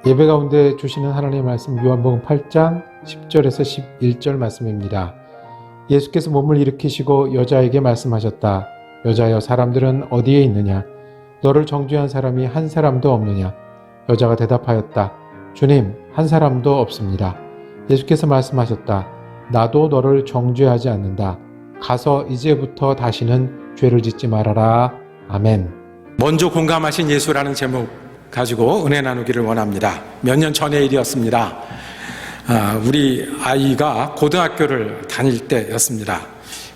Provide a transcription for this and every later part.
예배 가운데 주시는 하나님의 말씀 요한복음 8장 10절에서 11절 말씀입니다. 예수께서 몸을 일으키시고 여자에게 말씀하셨다. 여자여, 사람들은 어디에 있느냐? 너를 정죄한 사람이 한 사람도 없느냐? 여자가 대답하였다. 주님, 한 사람도 없습니다. 예수께서 말씀하셨다. 나도 너를 정죄하지 않는다. 가서 이제부터 다시는 죄를 짓지 말아라. 아멘. 먼저 공감하신 예수라는 제목 가지고 은혜 나누기를 원합니다. 몇 년 전의 일이었습니다. 우리 아이가 고등학교를 다닐 때였습니다.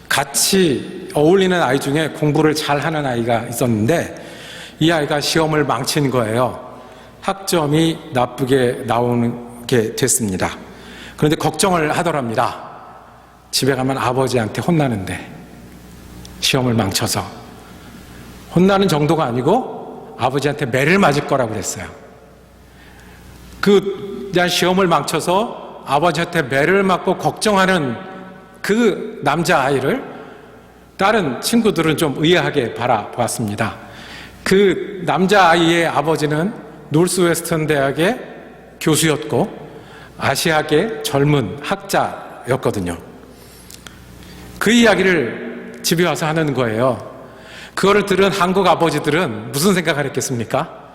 같이 어울리는 아이 중에 공부를 잘하는 아이가 있었는데 이 아이가 시험을 망친 거예요. 학점이 나쁘게 나오게 됐습니다. 그런데 걱정을 하더랍니다. 집에 가면 아버지한테 혼나는데 시험을 망쳐서 혼나는 정도가 아니고 아버지한테 매를 맞을 거라고 그랬어요. 그냥 시험을 망쳐서 아버지한테 매를 맞고 걱정하는 그 남자아이를 다른 친구들은 좀 의아하게 바라보았습니다. 그 남자아이의 아버지는 노스웨스턴 대학의 교수였고 아시아계 젊은 학자였거든요. 그 이야기를 집에 와서 하는 거예요. 그거를 들은 한국 아버지들은 무슨 생각을 했겠습니까?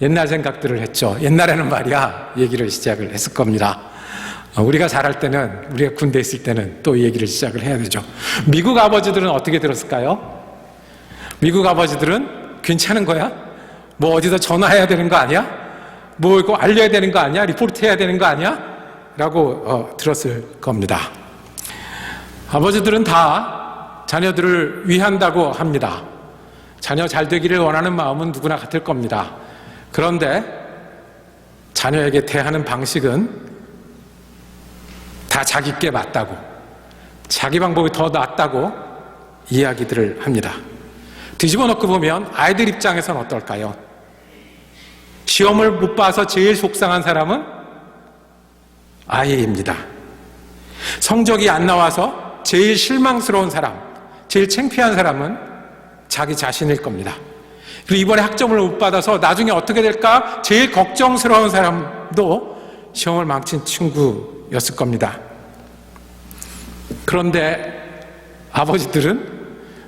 옛날 생각들을 했죠. 옛날에는 말이야 얘기를 시작을 했을 겁니다. 우리가 자랄 때는, 우리가 군대에 있을 때는 또 이 얘기를 시작을 해야 되죠. 미국 아버지들은 어떻게 들었을까요? 미국 아버지들은 괜찮은 거야? 뭐 어디서 전화해야 되는 거 아니야? 뭐 이거 알려야 되는 거 아니야? 리포트 해야 되는 거 아니야? 라고 들었을 겁니다. 아버지들은 다 자녀들을 위한다고 합니다. 자녀 잘 되기를 원하는 마음은 누구나 같을 겁니다. 그런데 자녀에게 대하는 방식은 다 자기께 맞다고, 자기 방법이 더 낫다고 이야기들을 합니다. 뒤집어 놓고 보면 아이들 입장에서는 어떨까요? 시험을 못 봐서 제일 속상한 사람은 아이입니다. 성적이 안 나와서 제일 실망스러운 사람, 제일 창피한 사람은 자기 자신일 겁니다. 그리고 이번에 학점을 못 받아서 나중에 어떻게 될까 제일 걱정스러운 사람도 시험을 망친 친구였을 겁니다. 그런데 아버지들은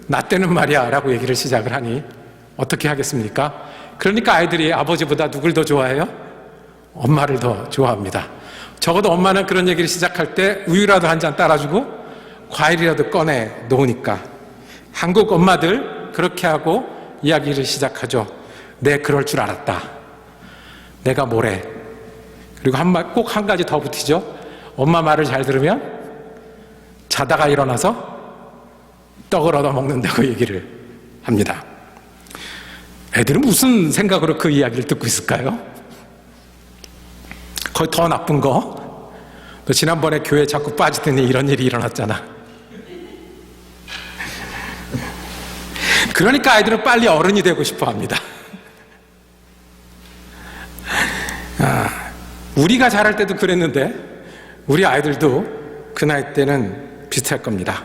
나 때는 말이야 라고 얘기를 시작을 하니 어떻게 하겠습니까? 그러니까 아이들이 아버지보다 누굴 더 좋아해요? 엄마를 더 좋아합니다. 적어도 엄마는 그런 얘기를 시작할 때 우유라도 한 잔 따라주고 과일이라도 꺼내 놓으니까. 한국 엄마들 그렇게 하고 이야기를 시작하죠. 내 그럴 줄 알았다. 내가 뭐래. 그리고 꼭 한 가지 더 붙이죠. 엄마 말을 잘 들으면 자다가 일어나서 떡을 얻어 먹는다고 얘기를 합니다. 애들은 무슨 생각으로 그 이야기를 듣고 있을까요? 거의 더 나쁜 거, 너 지난번에 교회 자꾸 빠지더니 이런 일이 일어났잖아. 그러니까 아이들은 빨리 어른이 되고 싶어 합니다. 우리가 자랄 때도 그랬는데 우리 아이들도 그 나이 때는 비슷할 겁니다.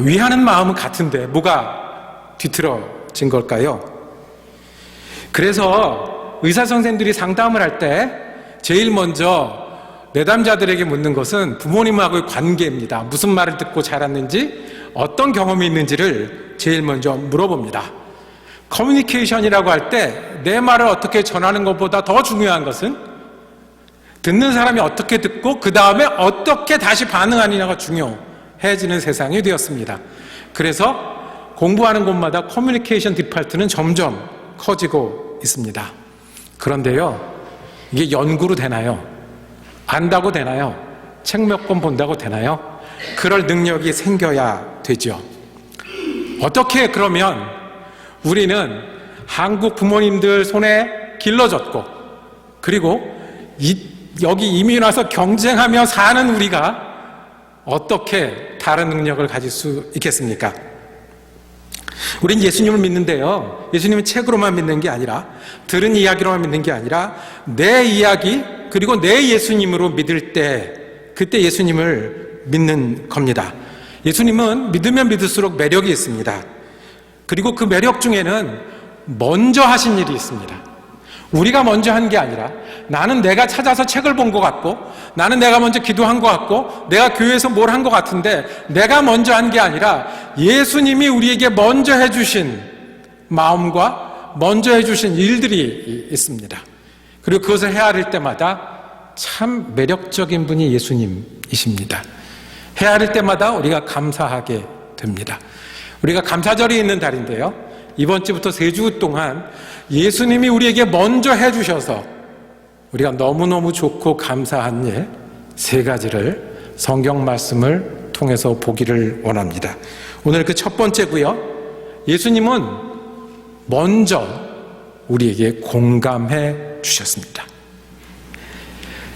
위하는 마음은 같은데 뭐가 뒤틀어진 걸까요? 그래서 의사 선생님들이 상담을 할 때 제일 먼저 내담자들에게 묻는 것은 부모님하고의 관계입니다. 무슨 말을 듣고 자랐는지, 어떤 경험이 있는지를 제일 먼저 물어봅니다. 커뮤니케이션이라고 할 때 내 말을 어떻게 전하는 것보다 더 중요한 것은 듣는 사람이 어떻게 듣고 그 다음에 어떻게 다시 반응하느냐가 중요해지는 세상이 되었습니다. 그래서 공부하는 곳마다 커뮤니케이션 디파트는 점점 커지고 있습니다. 그런데요, 이게 연구로 되나요? 안다고 되나요? 책 몇 권 본다고 되나요? 그럴 능력이 생겨야 되죠. 어떻게 그러면 우리는 한국 부모님들 손에 길러졌고, 그리고 여기 이민 와서 경쟁하며 사는 우리가 어떻게 다른 능력을 가질 수 있겠습니까? 우린 예수님을 믿는데요, 예수님은 책으로만 믿는 게 아니라, 들은 이야기로만 믿는 게 아니라 내 이야기 그리고 내 예수님으로 믿을 때, 그때 예수님을 믿는 겁니다. 예수님은 믿으면 믿을수록 매력이 있습니다. 그리고 그 매력 중에는 먼저 하신 일이 있습니다. 우리가 먼저 한 게 아니라 나는 내가 찾아서 책을 본 것 같고, 나는 내가 먼저 기도한 것 같고, 내가 교회에서 뭘 한 것 같은데, 내가 먼저 한 게 아니라 예수님이 우리에게 먼저 해주신 마음과 먼저 해주신 일들이 있습니다. 그리고 그것을 헤아릴 때마다 참 매력적인 분이 예수님이십니다. 헤아릴 때마다 우리가 감사하게 됩니다. 우리가 감사절이 있는 달인데요, 이번 주부터 3주 동안 예수님이 우리에게 먼저 해주셔서 우리가 너무너무 좋고 감사한 일 3가지를 성경 말씀을 통해서 보기를 원합니다. 오늘 그 첫 번째고요, 예수님은 먼저 우리에게 공감해 주셨습니다.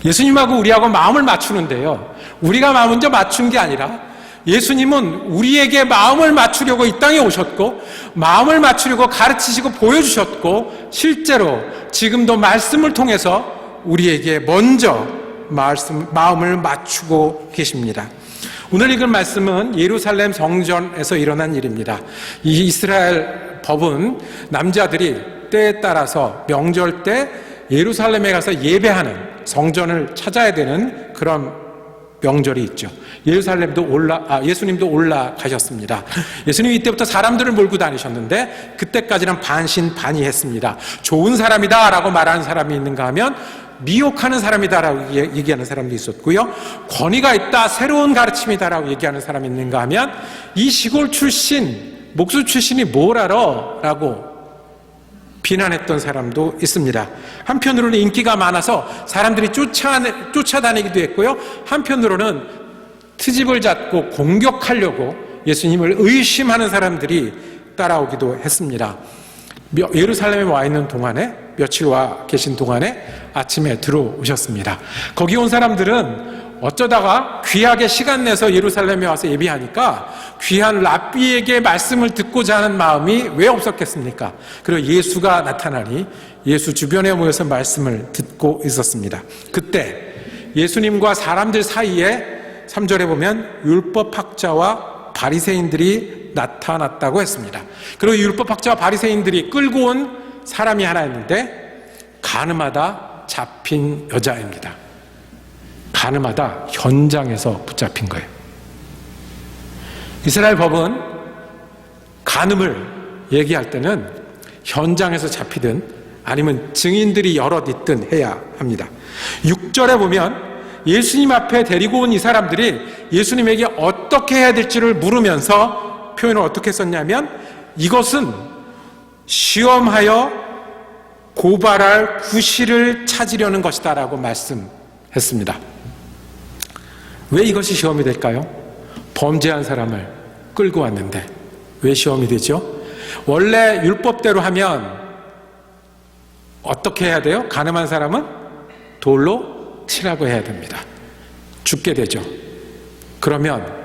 예수님하고 우리하고 마음을 맞추는데요, 우리가 먼저 맞춘 게 아니라 예수님은 우리에게 마음을 맞추려고 이 땅에 오셨고, 마음을 맞추려고 가르치시고 보여주셨고, 실제로 지금도 말씀을 통해서 우리에게 먼저 마음을 맞추고 계십니다. 오늘 읽은 말씀은 예루살렘 성전에서 일어난 일입니다. 이 이스라엘 법은 남자들이 때에 따라서 명절 때 예루살렘에 가서 예배하는, 성전을 찾아야 되는 그런 명절이 있죠. 예수님도 올라가셨습니다. 예수님이 이때부터 사람들을 몰고 다니셨는데 그때까지는 반신반의했습니다. 좋은 사람이다 라고 말하는 사람이 있는가 하면 미혹하는 사람이다 라고 얘기하는 사람도 있었고요, 권위가 있다, 새로운 가르침이다 라고 얘기하는 사람이 있는가 하면 이 시골 출신, 목수 출신이 뭘 알아? 라고 비난했던 사람도 있습니다. 한편으로는 인기가 많아서 사람들이 쫓아다니기도 했고요, 한편으로는 트집을 잡고 공격하려고 예수님을 의심하는 사람들이 따라오기도 했습니다. 예루살렘에 와 있는 동안에, 며칠 와 계신 동안에 아침에 들어오셨습니다. 거기 온 사람들은 어쩌다가 귀하게 시간 내서 예루살렘에 와서 예배하니까 귀한 랍비에게 말씀을 듣고자 하는 마음이 왜 없었겠습니까? 그리고 예수가 나타나니 예수 주변에 모여서 말씀을 듣고 있었습니다. 그때 예수님과 사람들 사이에 3절에 보면 율법학자와 바리새인들이 나타났다고 했습니다. 그리고 율법학자와 바리새인들이 끌고 온 사람이 하나 있는데 가늠하다 잡힌 여자입니다. 가늠하다 현장에서 붙잡힌 거예요. 이스라엘 법은 간음을 얘기할 때는 현장에서 잡히든 아니면 증인들이 여럿 있든 해야 합니다. 6절에 보면 예수님 앞에 데리고 온 이 사람들이 예수님에게 어떻게 해야 될지를 물으면서 표현을 어떻게 썼냐면, 이것은 시험하여 고발할 구실을 찾으려는 것이다 라고 말씀했습니다. 왜 이것이 시험이 될까요? 범죄한 사람을 끌고 왔는데 왜 시험이 되죠? 원래 율법대로 하면 어떻게 해야 돼요? 간음한 사람은 돌로 치라고 해야 됩니다. 죽게 되죠. 그러면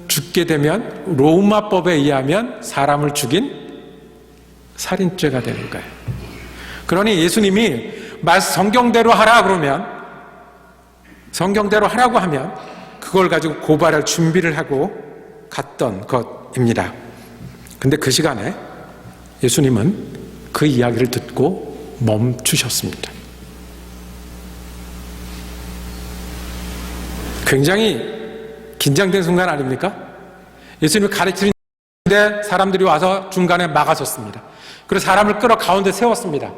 죽게 되면 로마법에 의하면 사람을 죽인 살인죄가 되는 거예요. 그러니 예수님이 성경대로 하라 그러면, 성경대로 하라고 하면 그걸 가지고 고발할 준비를 하고 갔던 것입니다. 근데 그 시간에 예수님은 그 이야기를 듣고 멈추셨습니다. 굉장히 긴장된 순간 아닙니까? 예수님이 가르치는데 사람들이 와서 중간에 막아섰습니다. 그래서 사람을 끌어 가운데 세웠습니다.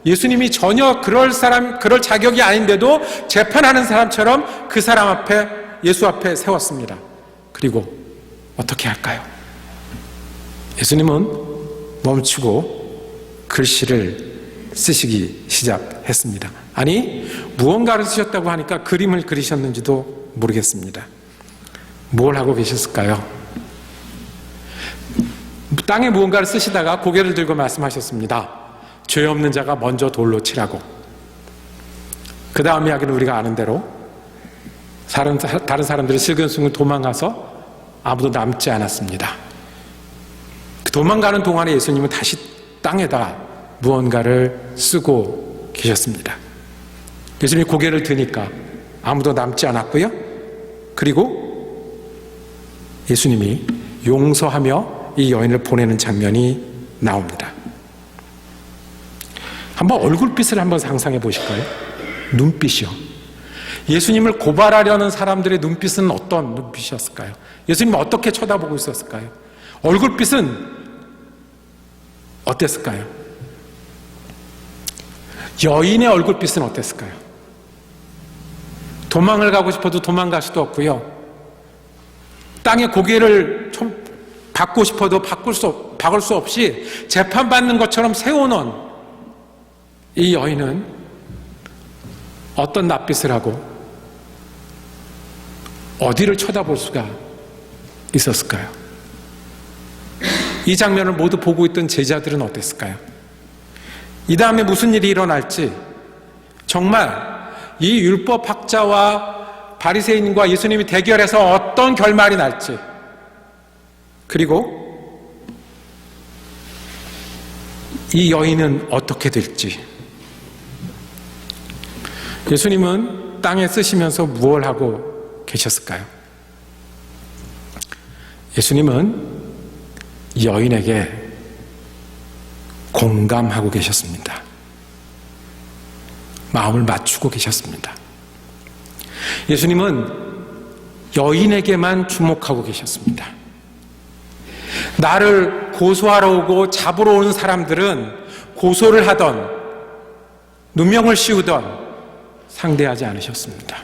예수님이 전혀 그럴 자격이 아닌데도 재판하는 사람처럼 그 사람 앞에, 예수 앞에 세웠습니다. 그리고 어떻게 할까요? 예수님은 멈추고 글씨를 쓰시기 시작했습니다. 아니, 무언가를 쓰셨다고 하니까 그림을 그리셨는지도 모르겠습니다. 뭘 하고 계셨을까요? 땅에 무언가를 쓰시다가 고개를 들고 말씀하셨습니다. 죄 없는 자가 먼저 돌로 치라고. 그 다음 이야기는 우리가 아는 대로 다른 사람들이 슬근슬근 도망가서 아무도 남지 않았습니다. 그 도망가는 동안에 예수님은 다시 땅에다 무언가를 쓰고 계셨습니다. 예수님이 고개를 드니까 아무도 남지 않았고요. 그리고 예수님이 용서하며 이 여인을 보내는 장면이 나옵니다. 한번 얼굴빛을 한번 상상해 보실까요? 눈빛이요. 예수님을 고발하려는 사람들의 눈빛은 어떤 눈빛이었을까요? 예수님을 어떻게 쳐다보고 있었을까요? 얼굴빛은 어땠을까요? 여인의 얼굴빛은 어땠을까요? 도망을 가고 싶어도 도망갈 수도 없고요. 땅에 고개를 박고 싶어도 박을 수 없이 재판받는 것처럼 세워놓은 이 여인은 어떤 낯빛을 하고 어디를 쳐다볼 수가 있었을까요? 이 장면을 모두 보고 있던 제자들은 어땠을까요? 이 다음에 무슨 일이 일어날지, 정말 이 율법학자와 바리새인과 예수님이 대결해서 어떤 결말이 날지, 그리고 이 여인은 어떻게 될지. 예수님은 땅에 쓰시면서 무엇을 하고 계셨을까요? 예수님은 여인에게 공감하고 계셨습니다. 마음을 맞추고 계셨습니다. 예수님은 여인에게만 주목하고 계셨습니다. 나를 고소하러 오고 잡으러 오는 사람들은 고소를 하던 누명을 씌우던 상대하지 않으셨습니다.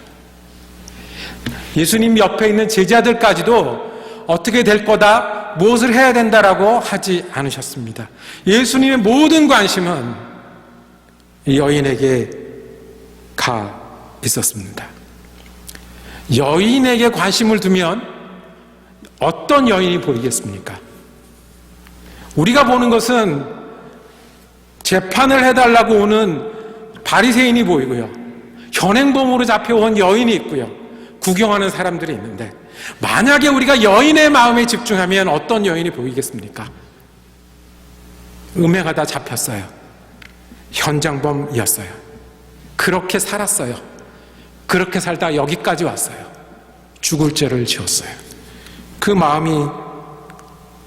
예수님 옆에 있는 제자들까지도 어떻게 될 거다, 무엇을 해야 된다라고 하지 않으셨습니다. 예수님의 모든 관심은 이 여인에게 가 있었습니다. 여인에게 관심을 두면 어떤 여인이 보이겠습니까? 우리가 보는 것은 재판을 해달라고 오는 바리새인이 보이고요, 현행범으로 잡혀온 여인이 있고요, 구경하는 사람들이 있는데, 만약에 우리가 여인의 마음에 집중하면 어떤 여인이 보이겠습니까? 음해가다 잡혔어요. 현장범이었어요. 그렇게 살았어요. 그렇게 살다 여기까지 왔어요. 죽을 죄를 지었어요. 그 마음이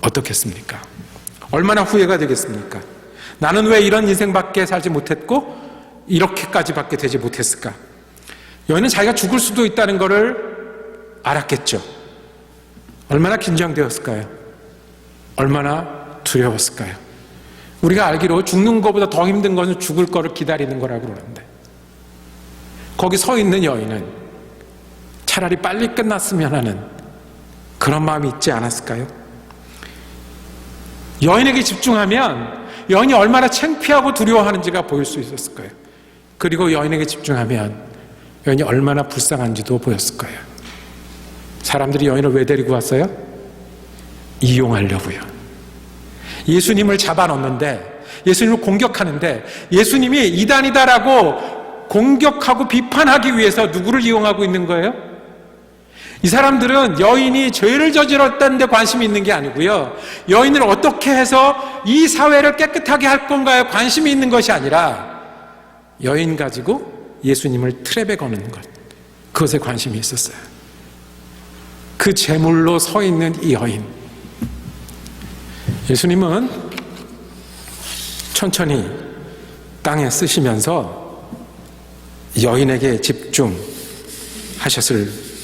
어떻겠습니까? 얼마나 후회가 되겠습니까? 나는 왜 이런 인생밖에 살지 못했고 이렇게까지밖에 되지 못했을까? 여인은 자기가 죽을 수도 있다는 것을 알았겠죠. 얼마나 긴장되었을까요? 얼마나 두려웠을까요? 우리가 알기로 죽는 것보다 더 힘든 것은 죽을 거를 기다리는 거라고 그러는데, 거기 서 있는 여인은 차라리 빨리 끝났으면 하는 그런 마음이 있지 않았을까요? 여인에게 집중하면 여인이 얼마나 창피하고 두려워하는지가 보일 수 있었을 거예요. 그리고 여인에게 집중하면 여인이 얼마나 불쌍한지도 보였을 거예요. 사람들이 여인을 왜 데리고 왔어요? 이용하려고요. 예수님을 잡아놓는데, 예수님을 공격하는데, 예수님이 이단이다라고 공격하고 비판하기 위해서 누구를 이용하고 있는 거예요? 이 사람들은 여인이 죄를 저질렀다는 데 관심이 있는 게 아니고요, 여인을 어떻게 해서 이 사회를 깨끗하게 할 건가에 관심이 있는 것이 아니라 여인 가지고 예수님을 트랩에 거는 것, 그것에 관심이 있었어요. 그 제물로 서 있는 이 여인, 예수님은 천천히 땅에 쓰시면서 여인에게 집중하셨을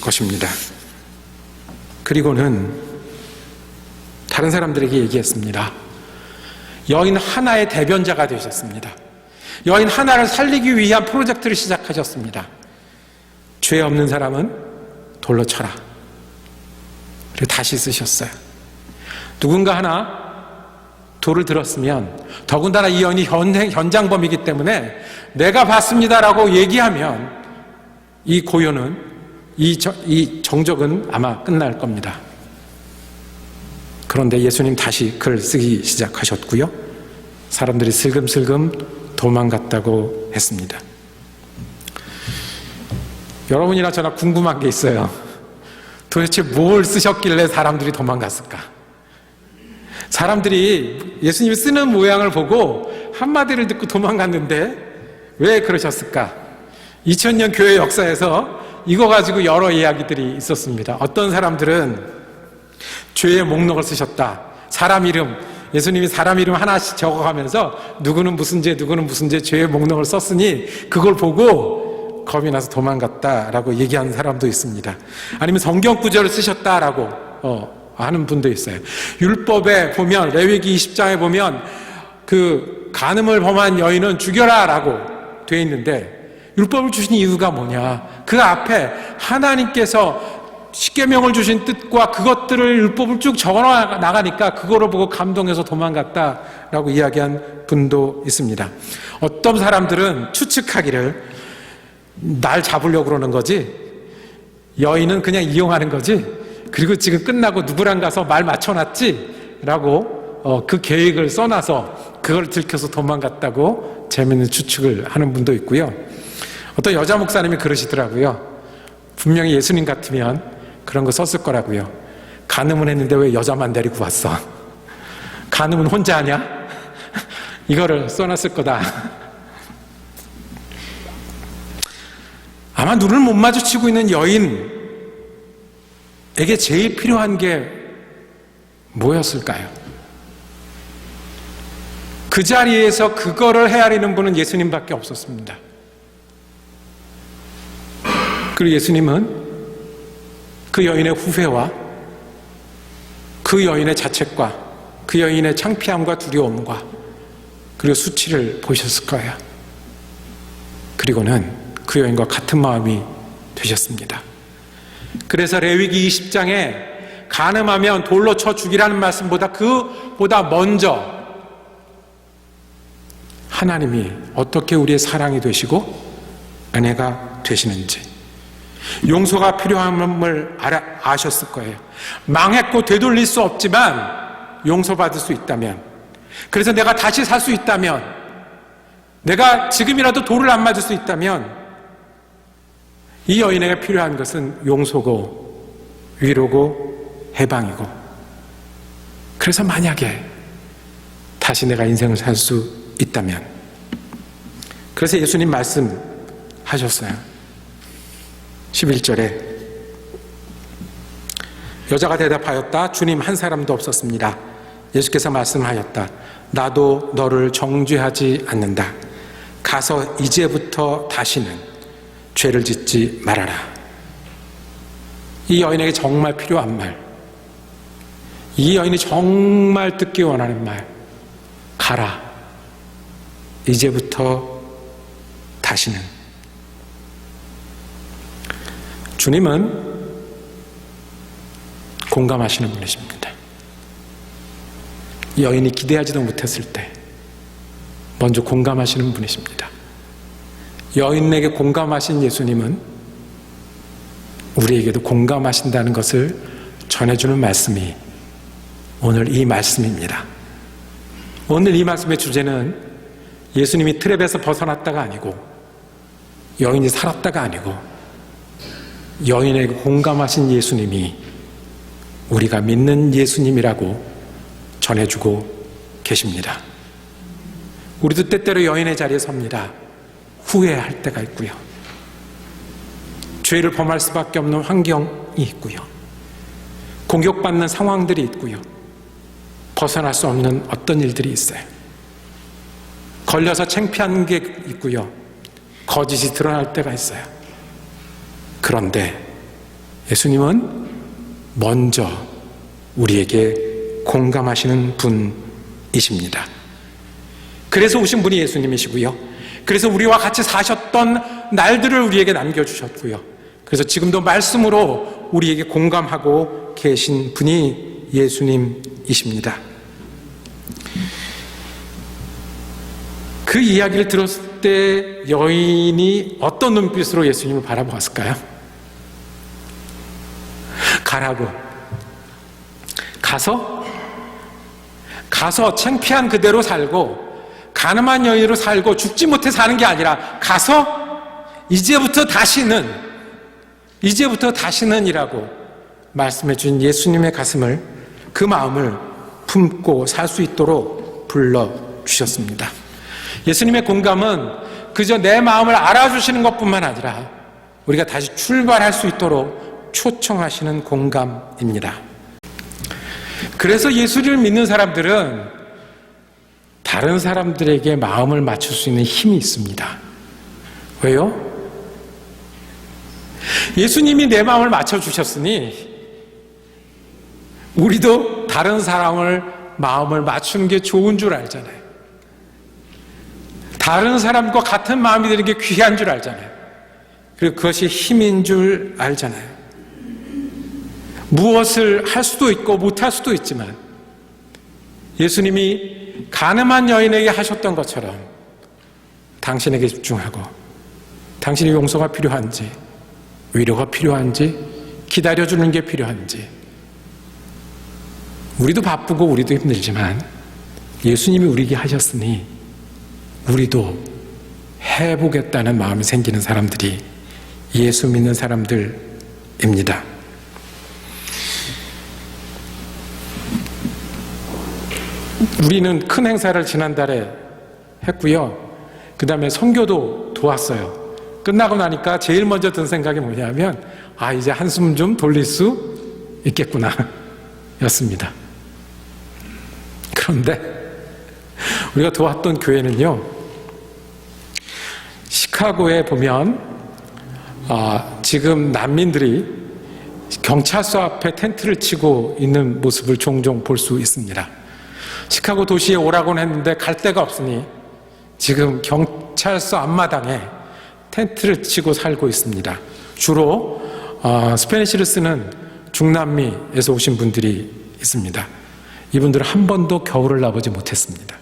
것입니다. 그리고는 다른 사람들에게 얘기했습니다. 여인 하나의 대변자가 되셨습니다. 여인 하나를 살리기 위한 프로젝트를 시작하셨습니다. 죄 없는 사람은 돌로 쳐라. 그리고 다시 쓰셨어요. 누군가 하나 돌을 들었으면, 더군다나 이 여인이 현장범이기 때문에 내가 봤습니다라고 얘기하면 이 고요는, 이 정적은 아마 끝날 겁니다. 그런데 예수님 다시 글을 쓰기 시작하셨고요, 사람들이 슬금슬금 도망갔다고 했습니다. 여러분이나 저나 궁금한 게 있어요. 도대체 뭘 쓰셨길래 사람들이 도망갔을까? 사람들이 예수님이 쓰는 모양을 보고 한마디를 듣고 도망갔는데 왜 그러셨을까? 2000년 교회 역사에서 이거 가지고 여러 이야기들이 있었습니다. 어떤 사람들은 죄의 목록을 쓰셨다, 사람 이름, 예수님이 사람 이름 하나씩 적어가면서 누구는 무슨 죄, 누구는 무슨 죄, 죄의 목록을 썼으니 그걸 보고 겁이 나서 도망갔다라고 얘기하는 사람도 있습니다. 아니면 성경 구절을 쓰셨다라고 하는 분도 있어요. 율법에 보면, 레위기 20장에 보면 그 간음을 범한 여인은 죽여라라고 돼 있는데, 율법을 주신 이유가 뭐냐? 그 앞에 하나님께서 십계명을 주신 뜻과 그것들을, 율법을 쭉 적어 나가니까 그거를 보고 감동해서 도망갔다라고 이야기한 분도 있습니다. 어떤 사람들은 추측하기를 날 잡으려고 그러는 거지, 여인은 그냥 이용하는 거지, 그리고 지금 끝나고 누구랑 가서 말 맞춰놨지 라고 그 계획을 써놔서 그걸 들켜서 도망갔다고 재미있는 추측을 하는 분도 있고요. 어떤 여자 목사님이 그러시더라고요. 분명히 예수님 같으면 그런 거 썼을 거라고요. 간음은 했는데 왜 여자만 데리고 왔어? 간음은 혼자 하냐? 이거를 써놨을 거다. 아마 눈을 못 마주치고 있는 여인에게 제일 필요한 게 뭐였을까요? 그 자리에서 그거를 헤아리는 분은 예수님밖에 없었습니다. 그리고 예수님은 그 여인의 후회와 그 여인의 자책과 그 여인의 창피함과 두려움과 그리고 수치를 보셨을 거예요. 그리고는 그 여인과 같은 마음이 되셨습니다. 그래서 레위기 20장에 간음하면 돌로 쳐 죽이라는 말씀보다 그보다 먼저 하나님이 어떻게 우리의 사랑이 되시고 아내가 되시는지, 용서가 필요함을 아셨을 거예요. 망했고 되돌릴 수 없지만 용서받을 수 있다면, 그래서 내가 다시 살 수 있다면, 내가 지금이라도 돌을 안 맞을 수 있다면, 이 여인에게 필요한 것은 용서고 위로고 해방이고, 그래서 만약에 다시 내가 인생을 살 수 있다면, 그래서 예수님 말씀하셨어요. 11절에 여자가 대답하였다. 주님, 한 사람도 없었습니다. 예수께서 말씀하였다. 나도 너를 정죄하지 않는다. 가서 이제부터 다시는 죄를 짓지 말아라. 이 여인에게 정말 필요한 말, 이 여인이 정말 듣기 원하는 말, 가라. 이제부터 다시는. 주님은 공감하시는 분이십니다. 여인이 기대하지도 못했을 때 먼저 공감하시는 분이십니다. 여인에게 공감하신 예수님은 우리에게도 공감하신다는 것을 전해주는 말씀이 오늘 이 말씀입니다. 오늘 이 말씀의 주제는 예수님이 트랩에서 벗어났다가 아니고, 여인이 살았다가 아니고, 여인에게 공감하신 예수님이 우리가 믿는 예수님이라고 전해주고 계십니다. 우리도 때때로 여인의 자리에 섭니다. 후회할 때가 있고요. 죄를 범할 수밖에 없는 환경이 있고요. 공격받는 상황들이 있고요. 벗어날 수 없는 어떤 일들이 있어요. 걸려서 창피한 게 있고요. 거짓이 드러날 때가 있어요. 그런데 예수님은 먼저 우리에게 공감하시는 분이십니다. 그래서 오신 분이 예수님이시고요. 그래서 우리와 같이 사셨던 날들을 우리에게 남겨주셨고요. 그래서 지금도 말씀으로 우리에게 공감하고 계신 분이 예수님이십니다. 그 이야기를 들었을 때 여인이 어떤 눈빛으로 예수님을 바라보았을까요? 가라고. 가서 창피한 그대로 살고 가늠한 여인으로 살고 죽지 못해 사는 게 아니라 가서 이제부터 다시는 이라고 말씀해 주신 예수님의 가슴을, 그 마음을 품고 살 수 있도록 불러주셨습니다. 예수님의 공감은 그저 내 마음을 알아주시는 것뿐만 아니라 우리가 다시 출발할 수 있도록 초청하시는 공감입니다. 그래서 예수를 믿는 사람들은 다른 사람들에게 마음을 맞출 수 있는 힘이 있습니다. 왜요? 예수님이 내 마음을 맞춰주셨으니 우리도 다른 사람을 마음을 맞추는 게 좋은 줄 알잖아요. 다른 사람과 같은 마음이 되는 게 귀한 줄 알잖아요. 그리고 그것이 힘인 줄 알잖아요. 무엇을 할 수도 있고 못할 수도 있지만 예수님이 가늠한 여인에게 하셨던 것처럼 당신에게 집중하고 당신의 용서가 필요한지, 위로가 필요한지, 기다려주는 게 필요한지, 우리도 바쁘고 우리도 힘들지만 예수님이 우리에게 하셨으니 우리도 해보겠다는 마음이 생기는 사람들이 예수 믿는 사람들입니다. 우리는 큰 행사를 지난달에 했고요. 그 다음에 선교도 도왔어요. 끝나고 나니까 제일 먼저 든 생각이 뭐냐면 이제 한숨 좀 돌릴 수 있겠구나 였습니다. 그런데 우리가 도왔던 교회는요, 시카고에 보면 지금 난민들이 경찰서 앞에 텐트를 치고 있는 모습을 종종 볼 수 있습니다. 시카고 도시에 오라고는 했는데 갈 데가 없으니 지금 경찰서 앞마당에 텐트를 치고 살고 있습니다. 주로 스페니쉬를 쓰는 중남미에서 오신 분들이 있습니다. 이분들은 한 번도 겨울을 나보지 못했습니다.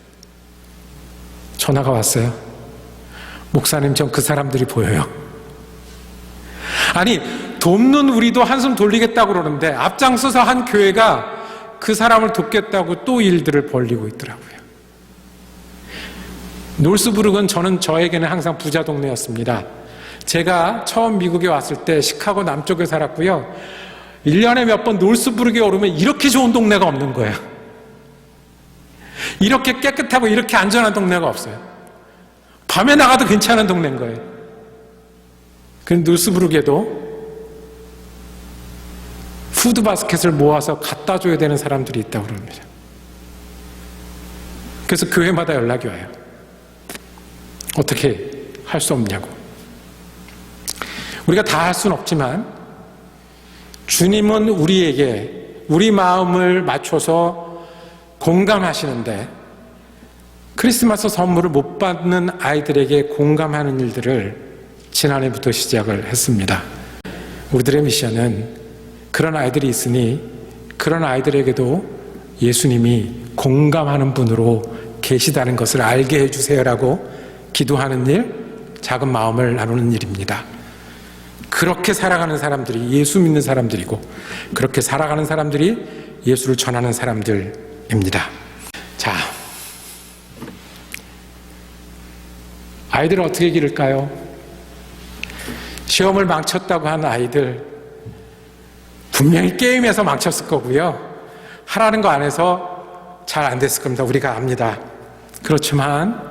전화가 왔어요. 목사님, 전 그 사람들이 보여요. 아니, 돕는 우리도 한숨 돌리겠다고 그러는데 앞장서서 한 교회가 그 사람을 돕겠다고 또 일들을 벌리고 있더라고요. 놀스부르크는 저에게는 항상 부자 동네였습니다. 제가 처음 미국에 왔을 때 시카고 남쪽에 살았고요. 1년에 몇 번 놀스부르크에 오르면 이렇게 좋은 동네가 없는 거예요. 이렇게 깨끗하고 이렇게 안전한 동네가 없어요. 밤에 나가도 괜찮은 동네인 거예요. 그런데 놀스부르크에도 푸드바스켓을 모아서 갖다 줘야 되는 사람들이 있다고 그럽니다. 그래서 교회마다 연락이 와요. 어떻게 할 수 없냐고. 우리가 다 할 수는 없지만 주님은 우리에게 우리 마음을 맞춰서 공감하시는데 크리스마스 선물을 못 받는 아이들에게 공감하는 일들을 지난해부터 시작을 했습니다. 우리들의 미션은 그런 아이들이 있으니 그런 아이들에게도 예수님이 공감하는 분으로 계시다는 것을 알게 해주세요라고 기도하는 일, 작은 마음을 나누는 일입니다. 그렇게 살아가는 사람들이 예수 믿는 사람들이고 그렇게 살아가는 사람들이 예수를 전하는 사람들입니다. 자, 아이들은 어떻게 기를까요? 시험을 망쳤다고 한 아이들 분명히 게임에서 망쳤을 거고요. 하라는 거 안 해서 잘 안 됐을 겁니다. 우리가 압니다. 그렇지만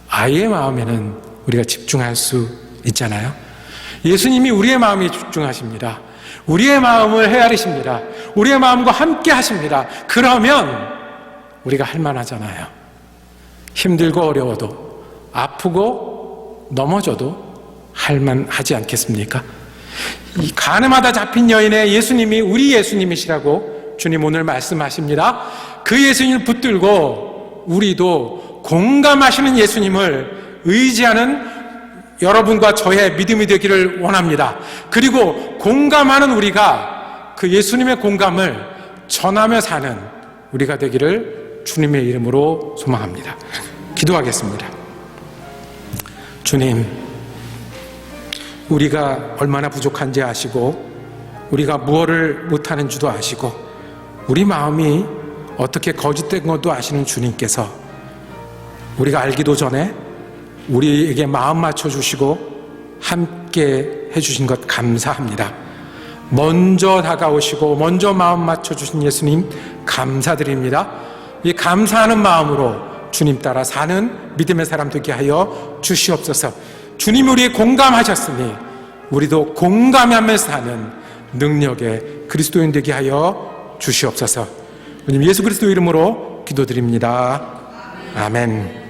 아이의 마음에는 우리가 집중할 수 있잖아요. 예수님이 우리의 마음에 집중하십니다. 우리의 마음을 헤아리십니다. 우리의 마음과 함께 하십니다. 그러면 우리가 할 만하잖아요. 힘들고 어려워도 아프고 넘어져도 할 만하지 않겠습니까? 이 가늠하다 잡힌 여인의 예수님이 우리 예수님이시라고 주님 오늘 말씀하십니다. 그 예수님을 붙들고 우리도 공감하시는 예수님을 의지하는 여러분과 저의 믿음이 되기를 원합니다. 그리고 공감하는 우리가 그 예수님의 공감을 전하며 사는 우리가 되기를 주님의 이름으로 소망합니다. 기도하겠습니다. 주님, 우리가 얼마나 부족한지 아시고 우리가 무엇을 못하는 줄도 아시고 우리 마음이 어떻게 거짓된 것도 아시는 주님께서 우리가 알기도 전에 우리에게 마음 맞춰주시고 함께 해주신 것 감사합니다. 먼저 다가오시고 먼저 마음 맞춰주신 예수님 감사드립니다. 이 감사하는 마음으로 주님 따라 사는 믿음의 사람 되게 하여 주시옵소서. 주님이 우리에 공감하셨으니 우리도 공감하며 사는 능력의 그리스도인 되게 하여 주시옵소서. 주님 예수 그리스도 이름으로 기도드립니다. 아멘.